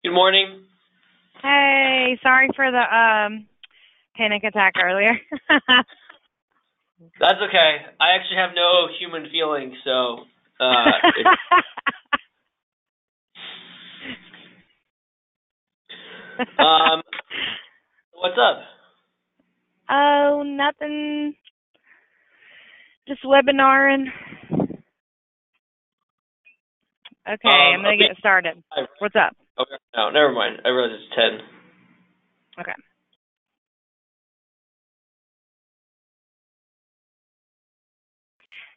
Good morning. Hey, sorry for the panic attack earlier. That's okay. I actually have no human feelings, so it's, um, what's up? Oh, nothing. Just webinaring. Okay, I'm Are gonna we get started. live, What's up? right? Okay. No, never mind. I realize it's 10. Okay.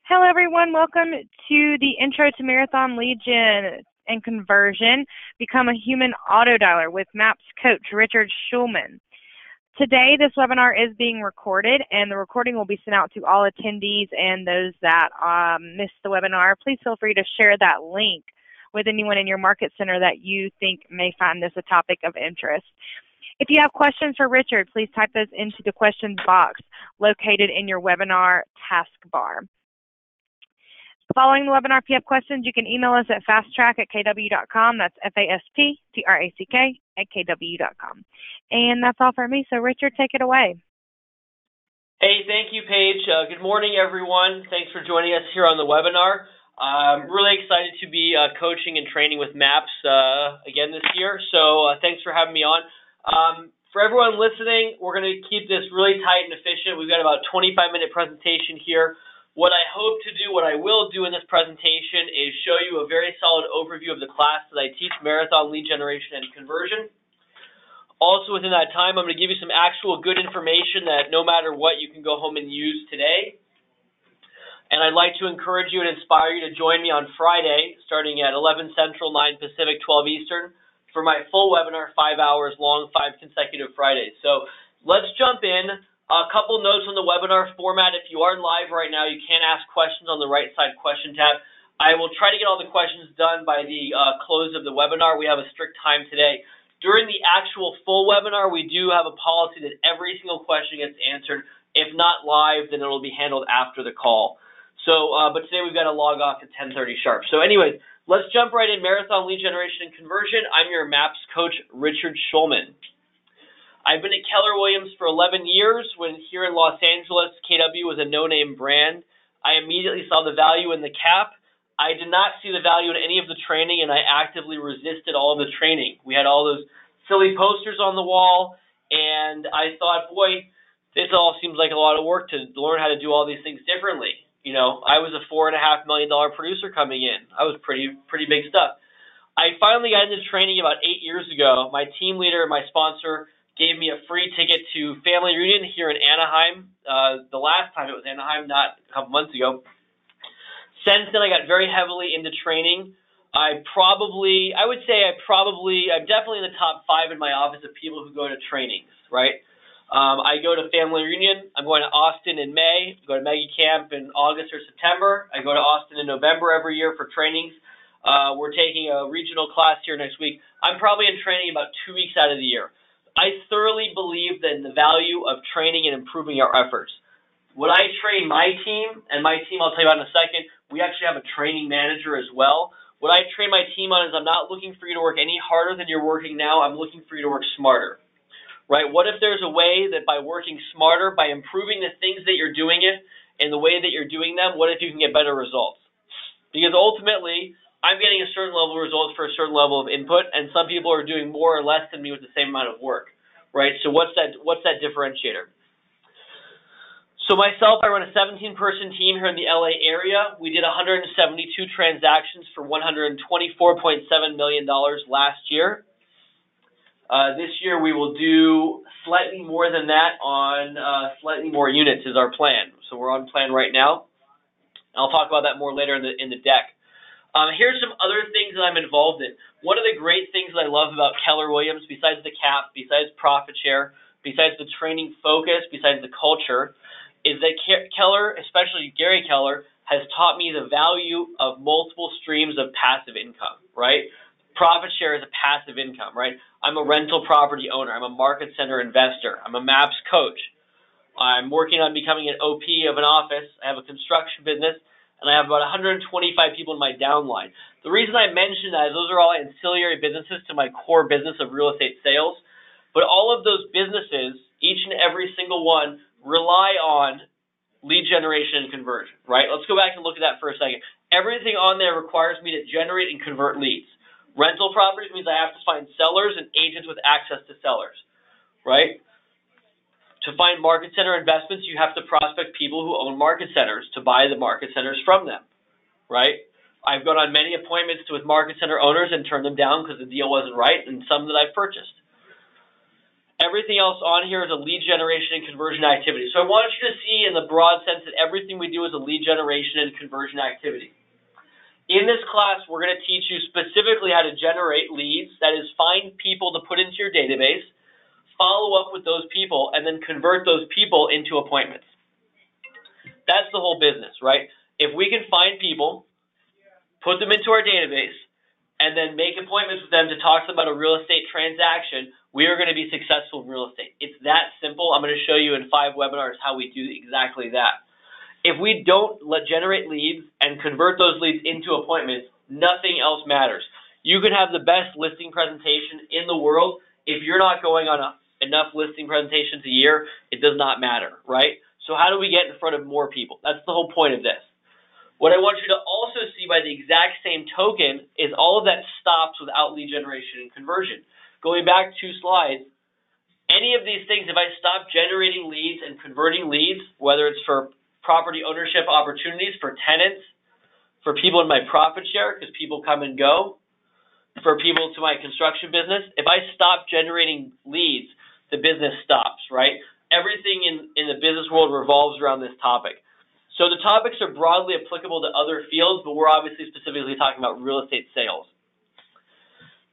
Hello, everyone. Welcome to the Intro to Marathon Lead Gen and Conversion. Become a Human Auto Dialer with MAPS coach Richard Schulman. Today, this webinar is being recorded, and the recording will be sent out to all attendees and those that missed the webinar. Please feel free to share that link with anyone in your market center that you think may find this a topic of interest. If you have questions for Richard, please type those into the questions box located in your webinar taskbar. Following the webinar, if you have questions, you can email us at fasttrack@kw.com. That's FASTTRACK@kw.com. And that's all for me. So, Richard, take it away. Hey, thank you, Paige. Good morning, everyone. Thanks for joining us here on the webinar. I'm really excited to be coaching and training with MAPS again this year, so thanks for having me on. For everyone listening, we're going to keep this really tight and efficient. We've got about a 25-minute presentation here. What I hope to do, what I will do in this presentation is show you a very solid overview of the class that I teach, Marathon Lead Generation and Conversion. Also within that time, I'm going to give you some actual good information that no matter what, you can go home and use today. And I'd like to encourage you and inspire you to join me on Friday, starting at 11 Central, 9 Pacific, 12 Eastern, for my full webinar, 5 hours long, 5 consecutive Fridays. So let's jump in. A couple notes on the webinar format. If you are live right now, you can ask questions on the right side question tab. I will try to get all the questions done by the close of the webinar. We have a strict time today. During the actual full webinar, we do have a policy that every single question gets answered. If not live, then it will be handled after the call. So, but today we've got to log off at 10:30 sharp. So anyways, let's jump right in. Marathon Lead Generation and Conversion. I'm your MAPS coach, Richard Schulman. I've been at Keller Williams for 11 years. When here in Los Angeles, KW was a no-name brand. I immediately saw the value in the cap. I did not see the value in any of the training, and I actively resisted all of the training. We had all those silly posters on the wall, and I thought, boy, this all seems like a lot of work to learn how to do all these things differently. You know, I was a $4.5 million producer coming in. I was pretty big stuff. I finally got into training about 8 years ago. My team leader, my sponsor, gave me a free ticket to family reunion here in Anaheim. The last time it was Anaheim, not a couple months ago. Since then, I got very heavily into training. I'm definitely in the top 5 in my office of people who go to trainings, right? I go to family reunion. I'm going to Austin in May. I go to Mega Camp in August or September. I go to Austin in November every year for trainings. We're taking a regional class here next week. I'm probably in training about 2 weeks out of the year. I thoroughly believe that in the value of training and improving our efforts. When I train my team, and my team I'll tell you about in a second, we actually have a training manager as well. What I train my team on is I'm not looking for you to work any harder than you're working now. I'm looking for you to work smarter, right? What if there's a way that by working smarter, by improving the things that you're doing it and the way that you're doing them, what if you can get better results? Because ultimately, I'm getting a certain level of results for a certain level of input, and some people are doing more or less than me with the same amount of work, right? So what's that differentiator? So myself, I run a 17-person team here in the LA area. We did 172 transactions for $124.7 million last year. This year we will do slightly more than that on slightly more units is our plan. So we're on plan right now. I'll talk about that more later in the deck. Here's some other things that I'm involved in. One of the great things that I love about Keller Williams, besides the cap, besides profit share, besides the training focus, besides the culture, is that Keller, especially Gary Keller, has taught me the value of multiple streams of passive income, right? Profit share is a passive income, right? I'm a rental property owner. I'm a market center investor. I'm a MAPS coach. I'm working on becoming an OP of an office. I have a construction business. and I have about 125 people in my downline. The reason I mention that is those are all ancillary businesses to my core business of real estate sales, but all of those businesses, each and every single one, rely on lead generation and conversion, right? Let's go back and look at that for a second. Everything on there requires me to generate and convert leads. Rental properties means I have to find sellers and agents with access to sellers, right? To find market center investments, you have to prospect people who own market centers to buy the market centers from them, right? I've gone on many appointments with market center owners and turned them down because the deal wasn't right, and some that I've purchased. Everything else on here is a lead generation and conversion activity. So I want you to see in the broad sense that everything we do is a lead generation and conversion activity. In this class, we're going to teach you specifically how to generate leads, that is, find people to put into your database, follow up with those people, and then convert those people into appointments. That's the whole business, right? If we can find people, put them into our database, and then make appointments with them to talk to them about a real estate transaction, we are going to be successful in real estate. It's that simple. I'm going to show you in 5 webinars how we do exactly that. If we don't generate leads and convert those leads into appointments, nothing else matters. You can have the best listing presentation in the world. If you're not going on enough listing presentations a year, it does not matter, right? So how do we get in front of more people? That's the whole point of this. What I want you to also see by the exact same token is all of that stops without lead generation and conversion. Going back 2 slides, any of these things, if I stop generating leads and converting leads, whether it's for property ownership opportunities, for tenants, for people in my profit share because people come and go, for people to my construction business, if I stop generating leads, the business stops, right? Everything in the business world revolves around this topic. So the topics are broadly applicable to other fields, but we're obviously specifically talking about real estate sales.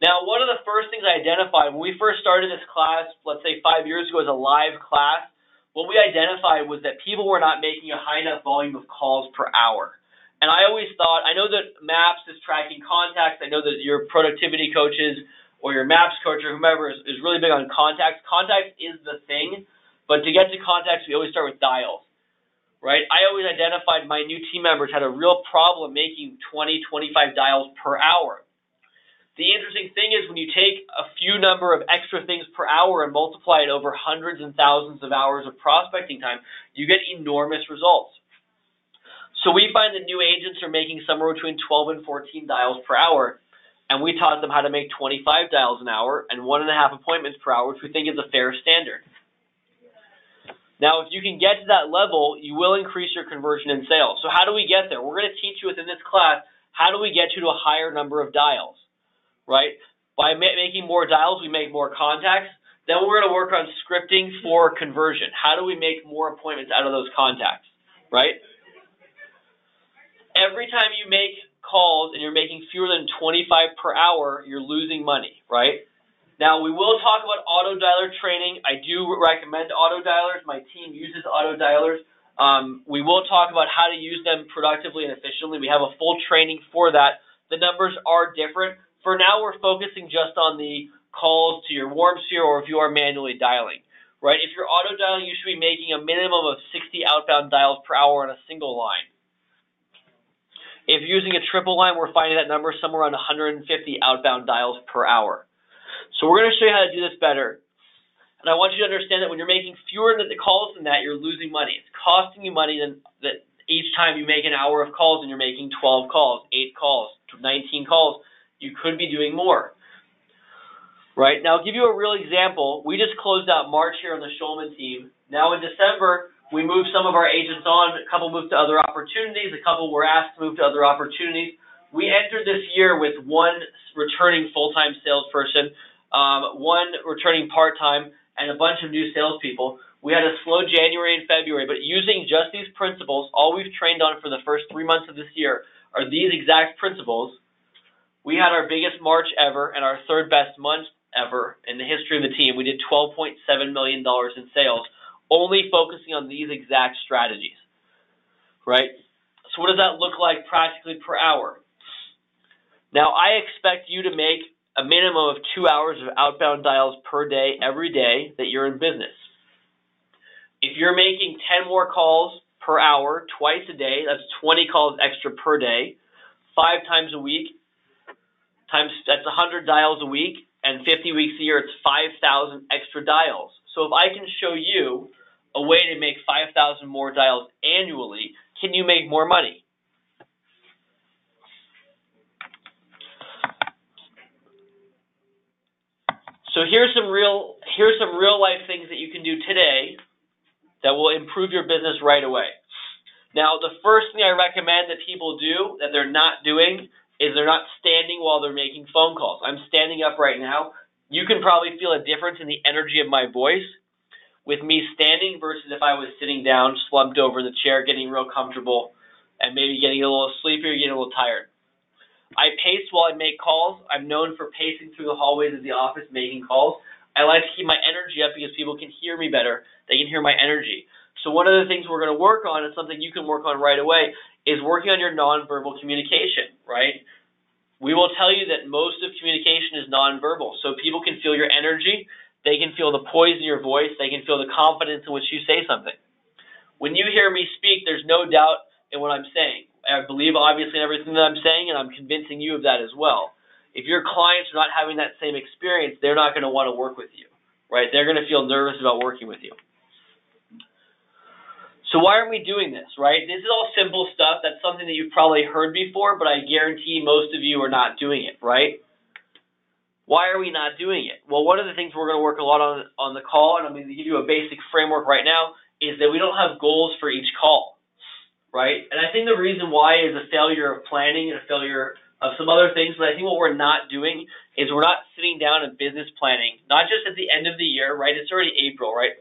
Now, one of the first things I identified when we first started this class, let's say 5 years ago as a live class, what we identified was that people were not making a high enough volume of calls per hour. And I always thought, I know that MAPS is tracking contacts. I know that your productivity coaches or your MAPS coach or whomever is really big on contacts. Contacts is the thing, but to get to contacts, we always start with dials, right? I always identified my new team members had a real problem making 20, 25 dials per hour. The interesting thing is when you take a few number of extra things per hour and multiply it over hundreds and thousands of hours of prospecting time, you get enormous results. So we find that new agents are making somewhere between 12 and 14 dials per hour, and we taught them how to make 25 dials an hour and 1.5 appointments per hour, which we think is a fair standard. Now, if you can get to that level, you will increase your conversion in sales. So how do we get there? We're going to teach you within this class, how do we get you to a higher number of dials, right? By making more dials, we make more contacts. Then we're going to work on scripting for conversion. How do we make more appointments out of those contacts, right? Every time you make calls and you're making fewer than 25 per hour, you're losing money, right? Now, we will talk about auto dialer training. I do recommend auto dialers. My team uses auto dialers. We will talk about how to use them productively and efficiently. We have a full training for that. The numbers are different. For now, we're focusing just on the calls to your warm sphere or if you are manually dialing, right? If you're auto dialing, you should be making a minimum of 60 outbound dials per hour on a single line. If you're using a triple line, we're finding that number somewhere around 150 outbound dials per hour. So we're going to show you how to do this better. And I want you to understand that when you're making fewer calls than that, you're losing money. It's costing you money that each time you make an hour of calls and you're making 12 calls, 8 calls, 19 calls, you could be doing more. Right? Now, I'll give you a real example. We just closed out March here on the Schulman team. Now in December, we moved some of our agents on. A couple moved to other opportunities. A couple were asked to move to other opportunities. We entered this year with 1 returning full-time salesperson, 1 returning part-time, and a bunch of new salespeople. We had a slow January and February, but using just these principles, all we've trained on for the first 3 months of this year are these exact principles. We had our biggest March ever and our 3rd best month ever in the history of the team. We did $12.7 million in sales, only focusing on these exact strategies, right? So what does that look like practically per hour? Now, I expect you to make a minimum of 2 hours of outbound dials per day, every day that you're in business. If you're making 10 more calls per hour, twice a day. That's 20 calls extra per day, 5 times a week. That's 100 dials a week, and 50 weeks a year, it's 5,000 extra dials. So if I can show you a way to make 5,000 more dials annually, can you make more money? So here's some real life things that you can do today that will improve your business right away. Now, the first thing I recommend that people do that they're not doing is they're not standing while they're making phone calls. I'm standing up right now. You can probably feel a difference in the energy of my voice with me standing versus if I was sitting down, slumped over in the chair, getting real comfortable, and maybe getting a little sleepy or getting a little tired. I pace while I make calls. I'm known for pacing through the hallways of the office making calls. I like to keep my energy up because people can hear me better. They can hear my energy. So one of the things we're going to work on, and something you can work on right away, is working on your nonverbal communication, right? We will tell you that most of communication is nonverbal, so people can feel your energy. They can feel the poise in your voice. They can feel the confidence in which you say something. When you hear me speak, there's no doubt in what I'm saying. I believe, obviously, in everything that I'm saying, and I'm convincing you of that as well. If your clients are not having that same experience, they're not going to want to work with you, right? They're going to feel nervous about working with you. So why aren't we doing this, right? This is all simple stuff. That's something that you've probably heard before, but I guarantee most of you are not doing it, right? Why are we not doing it? Well, one of the things we're going to work a lot on the call, and I'm going to give you a basic framework right now, is that we don't have goals for each call, right? And I think the reason why is a failure of planning and a failure of some other things, but I think what we're not doing is we're not sitting down and business planning, not just at the end of the year, right? It's already April, right?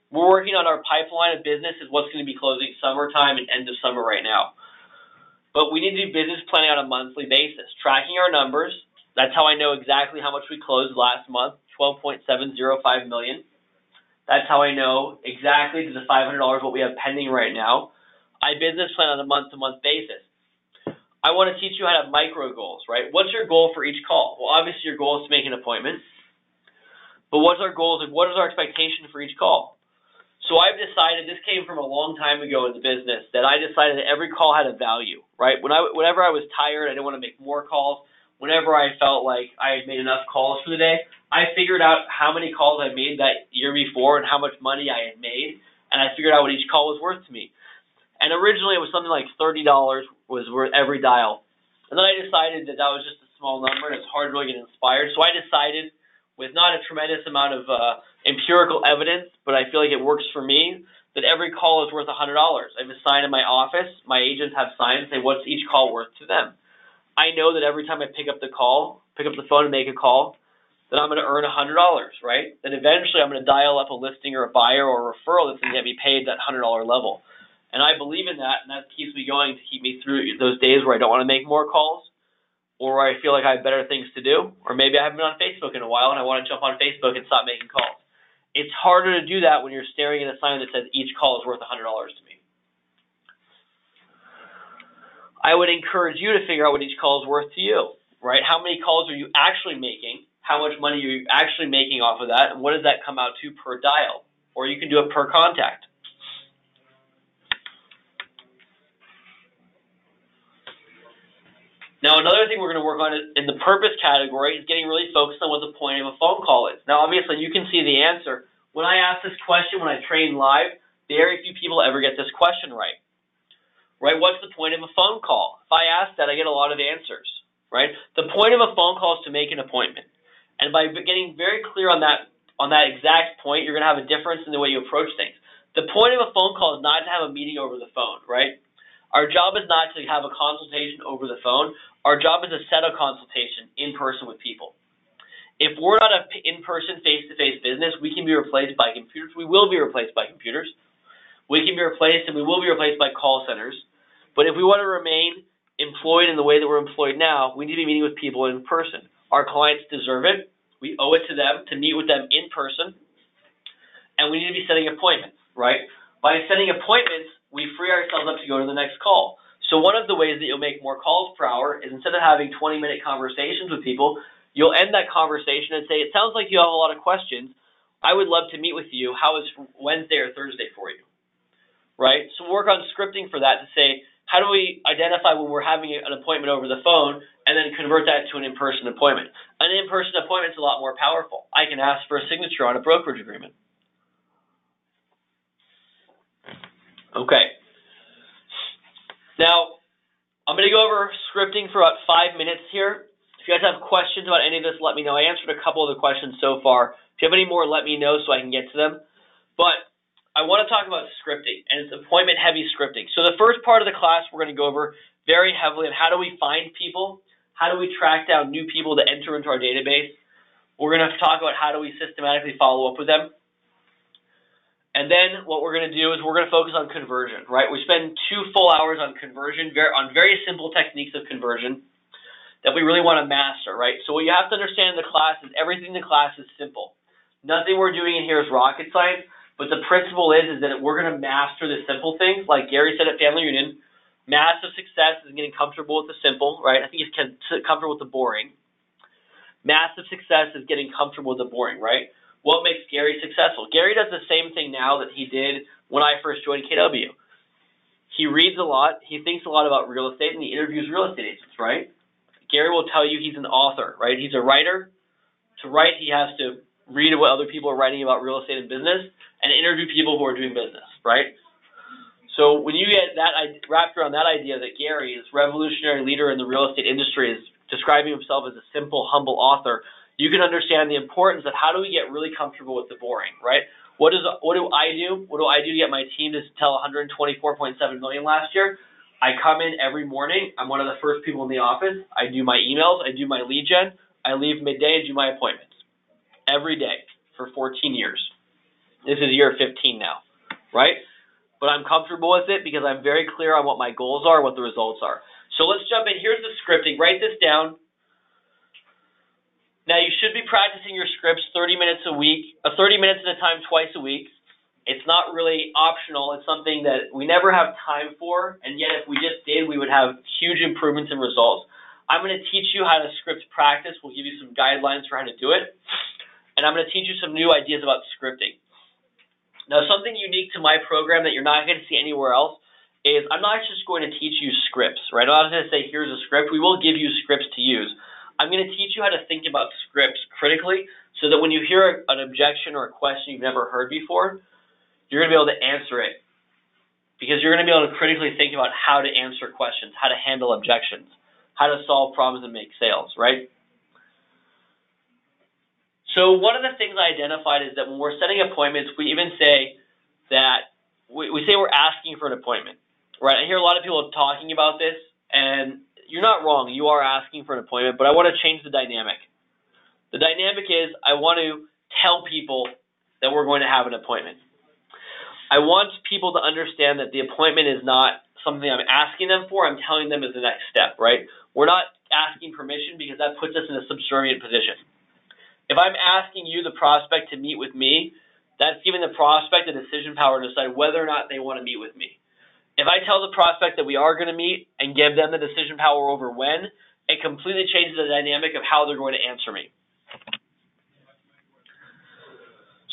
We're working on our pipeline of business is what's going to be closing summertime and end of summer right now. But we need to do business planning on a monthly basis, tracking our numbers. That's how I know exactly how much we closed last month, $12.705 million. That's how I know exactly to the $500 what we have pending right now. I business plan on a month-to-month basis. I want to teach you how to have micro goals, right? What's your goal for each call? Well, obviously your goal is to make an appointment. But what's our goals and what is our expectation for each call? So I've decided, this came from a long time ago in the business, that I decided that every call had a value, right? Whenever I was tired, I didn't want to make more calls. Whenever I felt like I had made enough calls for the day, I figured out how many calls I made that year before and how much money I had made, and I figured out what each call was worth to me. And originally it was something like $30 was worth every dial. And then I decided that was just a small number and it's hard to really get inspired. So I decided, with not a tremendous amount of empirical evidence, but I feel like it works for me, that every call is worth $100. I have a sign in my office. My agents have signs that say what's each call worth to them. I know that every time I pick up the phone and make a call, that I'm going to earn $100, right? Then eventually I'm going to dial up a listing or a buyer or a referral that's going to get me paid that $100 level. And I believe in that, and that keeps me going to keep me through those days where I don't want to make more calls, or I feel like I have better things to do, or maybe I haven't been on Facebook in a while and I want to jump on Facebook and stop making calls. It's harder to do that when you're staring at a sign that says each call is worth $100 to me. I would encourage you to figure out what each call is worth to you, right? How many calls are you actually making? How much money are you actually making off of that? And what does that come out to per dial? Or you can do it per contact. Now, another thing we're going to work on in the purpose category is getting really focused on what the point of a phone call is. Now, obviously, you can see the answer. When I ask this question, when I train live, very few people ever get this question right. Right? What's the point of a phone call? If I ask that, I get a lot of answers. Right? The point of a phone call is to make an appointment. And by getting very clear on that exact point, you're going to have a difference in the way you approach things. The point of a phone call is not to have a meeting over the phone, right? Our job is not to have a consultation over the phone. Our job is to set a consultation in person with people. If we're not an in-person, face-to-face business, we can be replaced by computers. We will be replaced by computers. We can be replaced and we will be replaced by call centers. But if we want to remain employed in the way that we're employed now, we need to be meeting with people in person. Our clients deserve it. We owe it to them to meet with them in person. And we need to be setting appointments, right? By setting appointments, we free ourselves up to go to the next call. So one of the ways that you'll make more calls per hour is instead of having 20-minute conversations with people, you'll end that conversation and say, it sounds like you have a lot of questions. I would love to meet with you. How is Wednesday or Thursday for you? right? So we'll work on scripting for that to say, how do we identify when we're having an appointment over the phone and then convert that to an in-person appointment? An in-person appointment is a lot more powerful. I can ask for a signature on a brokerage agreement. Okay. Now, I'm going to go over scripting for about 5 minutes here. If you guys have questions about any of this, let me know. I answered a couple of the questions so far. If you have any more, let me know so I can get to them. But I want to talk about scripting, and it's appointment-heavy scripting. So the first part of the class, we're going to go over very heavily on how do we find people, how do we track down new people to enter into our database. We're going to talk about how do we systematically follow up with them. And then what we're going to do is we're going to focus on conversion, right? We spend 2 full hours on conversion, on very simple techniques of conversion that we really want to master, right? So what you have to understand in the class is everything in the class is simple. Nothing we're doing in here is rocket science. But the principle is that we're going to master the simple things, like Gary said at Family Reunion. Massive success is getting comfortable with the simple, right? I think he's comfortable with the boring. Massive success is getting comfortable with the boring, right? What makes Gary successful? Gary does the same thing now that he did when I first joined KW. He reads a lot, he thinks a lot about real estate, and he interviews real estate agents, right? Gary will tell you he's an author, right? He's a writer. To write, he has to read what other people are writing about real estate and business, and interview people who are doing business, right? So when you get that wrapped around that idea that Gary, this revolutionary leader in the real estate industry, is describing himself as a simple, humble author, you can understand the importance of how do we get really comfortable with the boring, right? What do I do? What do I do to get my team to sell 124.7 million last year? I come in every morning. I'm one of the first people in the office. I do my emails. I do my lead gen. I leave midday and do my appointments every day for 14 years. This is year 15 now, right? But I'm comfortable with it because I'm very clear on what my goals are, what the results are. So let's jump in. Here's the scripting. Write this down. Now, you should be practicing your scripts 30 minutes a week, 30 minutes at a time, twice a week. It's not really optional. It's something that we never have time for, and yet if we just did, we would have huge improvements in results. I'm going to teach you how to script practice. We'll give you some guidelines for how to do it, and I'm going to teach you some new ideas about scripting. Now, something unique to my program that you're not going to see anywhere else is I'm not just going to teach you scripts, right? I'm not going to say, here's a script. We will give you scripts to use. I'm going to teach you how to think about scripts critically so that when you hear an objection or a question you've never heard before, you're going to be able to answer it because you're going to be able to critically think about how to answer questions, how to handle objections, how to solve problems and make sales, right? So one of the things I identified is that when we're setting appointments, we even say that we say we're asking for an appointment, right? I hear a lot of people talking about this, and you're not wrong. You are asking for an appointment, but I want to change the dynamic. The dynamic is I want to tell people that we're going to have an appointment. I want people to understand that the appointment is not something I'm asking them for. I'm telling them is the next step, right? We're not asking permission because that puts us in a subservient position. If I'm asking you, the prospect, to meet with me, that's giving the prospect the decision power to decide whether or not they want to meet with me. If I tell the prospect that we are going to meet and give them the decision power over when, it completely changes the dynamic of how they're going to answer me.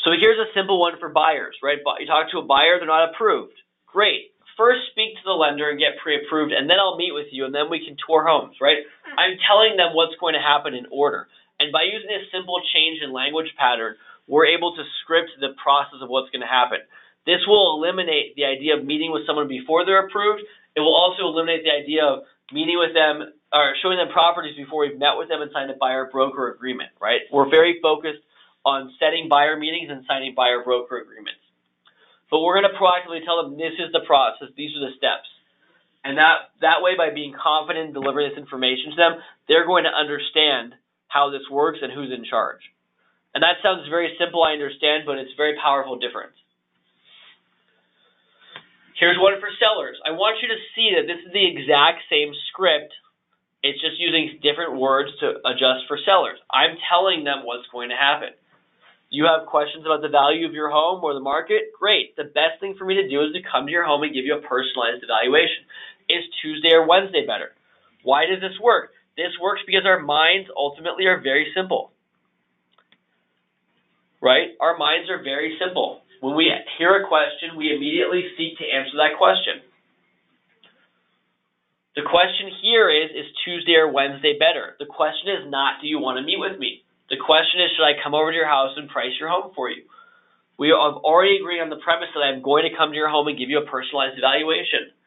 So here's a simple one for buyers, right? You talk to a buyer, they're not approved. Great. First, speak to the lender and get pre-approved, and then I'll meet with you, and then we can tour homes, right? I'm telling them what's going to happen in order. And by using this simple change in language pattern, we're able to script the process of what's going to happen. This will eliminate the idea of meeting with someone before they're approved. It will also eliminate the idea of meeting with them or showing them properties before we've met with them and signed a buyer-broker agreement, right? We're very focused on setting buyer meetings and signing buyer-broker agreements. But we're going to proactively tell them this is the process, these are the steps. And that way, by being confident in delivering this information to them, they're going to understand how this works and who's in charge. And that sounds very simple, I understand, but it's a very powerful difference. Here's one for sellers. I want you to see that this is the exact same script. It's just using different words to adjust for sellers. I'm telling them what's going to happen. You have questions about the value of your home or the market? Great. The best thing for me to do is to come to your home and give you a personalized evaluation. Is Tuesday or Wednesday better? Why does this work? This works because our minds ultimately are very simple, right? Our minds are very simple. When we hear a question, we immediately seek to answer that question. The question here is Tuesday or Wednesday better? The question is not, do you want to meet with me? The question is, should I come over to your house and price your home for you? We have already agreed on the premise that I'm going to come to your home and give you a personalized evaluation.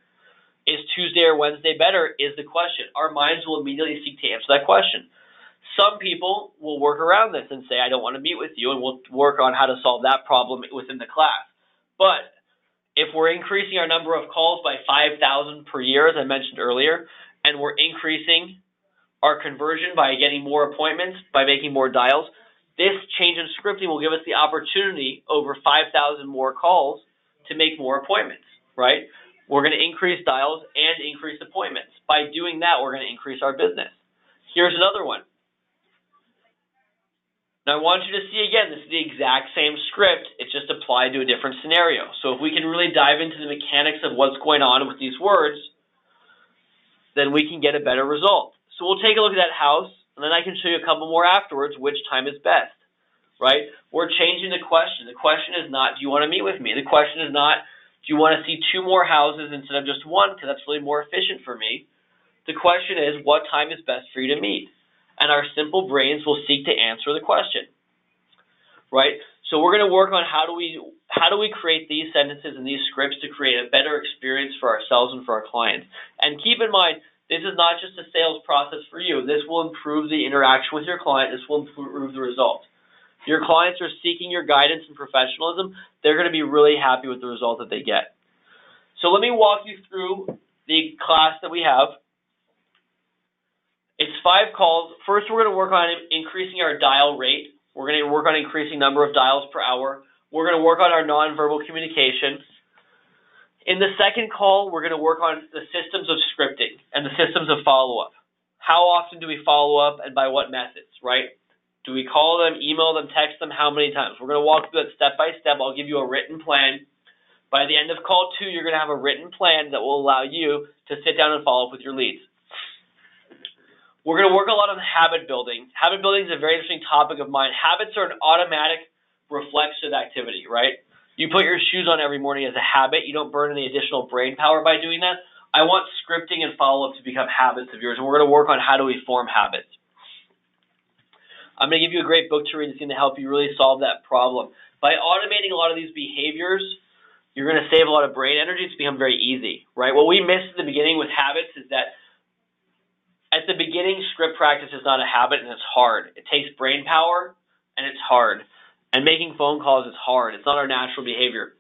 Is Tuesday or Wednesday better is the question. Our minds will immediately seek to answer that question. Some people will work around this and say, I don't want to meet with you, and we'll work on how to solve that problem within the class. But if we're increasing our number of calls by 5,000 per year, as I mentioned earlier, and we're increasing our conversion by getting more appointments, by making more dials, this change in scripting will give us the opportunity over 5,000 more calls to make more appointments, right? We're going to increase dials and increase appointments. By doing that, we're going to increase our business. Here's another one. Now, I want you to see again, this is the exact same script. It's just applied to a different scenario. So if we can really dive into the mechanics of what's going on with these words, then we can get a better result. So we'll take a look at that house, and then I can show you a couple more afterwards which time is best, right? We're changing the question. The question is not, do you want to meet with me? The question is not, do you want to see 2 more houses instead of just 1 because that's really more efficient for me? The question is, what time is best for you to meet? And our simple brains will seek to answer the question, right? So we're going to work on how do we create these sentences and these scripts to create a better experience for ourselves and for our clients. And keep in mind, this is not just a sales process for you. This will improve the interaction with your client. This will improve the result. If your clients are seeking your guidance and professionalism, they're going to be really happy with the result that they get. So let me walk you through the class that we have. It's 5 calls. First, we're going to work on increasing our dial rate. We're going to work on increasing number of dials per hour. We're going to work on our nonverbal communication. In the second call, we're going to work on the systems of scripting and the systems of follow-up. How often do we follow up and by what methods, right? Do we call them, email them, text them, how many times? We're going to walk through that step by step. I'll give you a written plan. By the end of call 2, you're going to have a written plan that will allow you to sit down and follow up with your leads. We're going to work a lot on habit building. Habit building is a very interesting topic of mine. Habits are an automatic reflexive activity, right? You put your shoes on every morning as a habit. You don't burn any additional brain power by doing that. I want scripting and follow-up to become habits of yours, and we're going to work on how do we form habits. I'm going to give you a great book to read that's going to help you really solve that problem. By automating a lot of these behaviors, you're going to save a lot of brain energy. It's become very easy, right? What we miss at the beginning with habits is that at the beginning, script practice is not a habit, and it's hard. It takes brain power, and it's hard. And making phone calls is hard. It's not our natural behavior.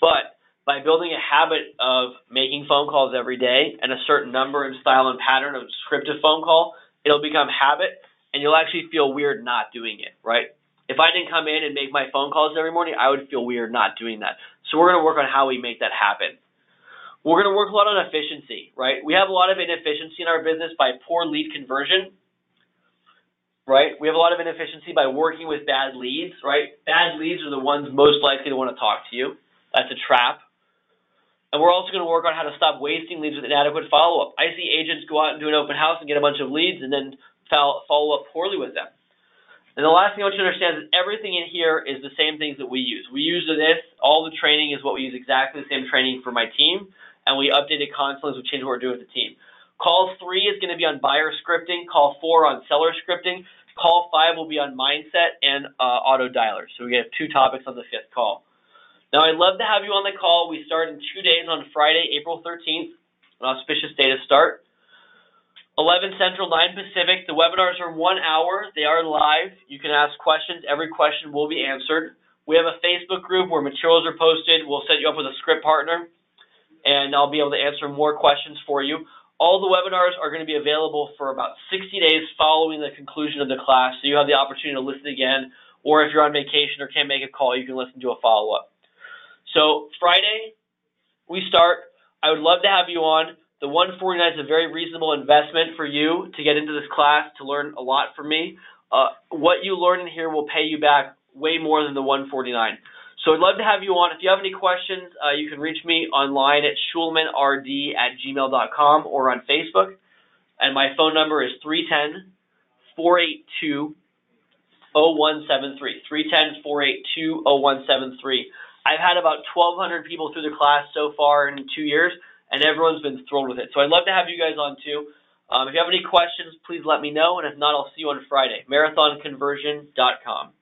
But by building a habit of making phone calls every day and a certain number and style and pattern of scripted phone call, it'll become habit, and you'll actually feel weird not doing it, right? If I didn't come in and make my phone calls every morning, I would feel weird not doing that. So we're going to work on how we make that happen. We're going to work a lot on efficiency, right? We have a lot of inefficiency in our business by poor lead conversion, right? We have a lot of inefficiency by working with bad leads, right? Bad leads are the ones most likely to want to talk to you. That's a trap. And we're also going to work on how to stop wasting leads with inadequate follow-up. I see agents go out and do an open house and get a bunch of leads and then follow up poorly with them. And the last thing I want you to understand is everything in here is the same things that we use. We use this. All the training is what we use, exactly the same training for my team, and we update it constantly as we change what we're doing with the team. Call 3 is going to be on buyer scripting. Call 4 on seller scripting. Call 5 will be on mindset and auto dialers. So we have 2 topics on the 5th call. Now, I'd love to have you on the call. We start in 2 days on Friday, April 13th, an auspicious day to start. 11 Central, 9 Pacific. The webinars are 1 hour. They are live. You can ask questions. Every question will be answered. We have a Facebook group where materials are posted. We'll set you up with a script partner, and I'll be able to answer more questions for you. All the webinars are going to be available for about 60 days following the conclusion of the class, so you have the opportunity to listen again, or if you're on vacation or can't make a call, you can listen to a follow-up. So Friday, we start. I would love to have you on. The $149 is a very reasonable investment for you to get into this class, to learn a lot from me. What you learn in here will pay you back way more than the $149. So I'd love to have you on. If you have any questions, you can reach me online at schulmanrd@gmail.com or on Facebook. And my phone number is 310-482-0173, 310-482-0173. I've had about 1,200 people through the class so far in 2 years, and everyone's been thrilled with it. So I'd love to have you guys on too. If you have any questions, please let me know, and if not, I'll see you on Friday. marathonconversion.com.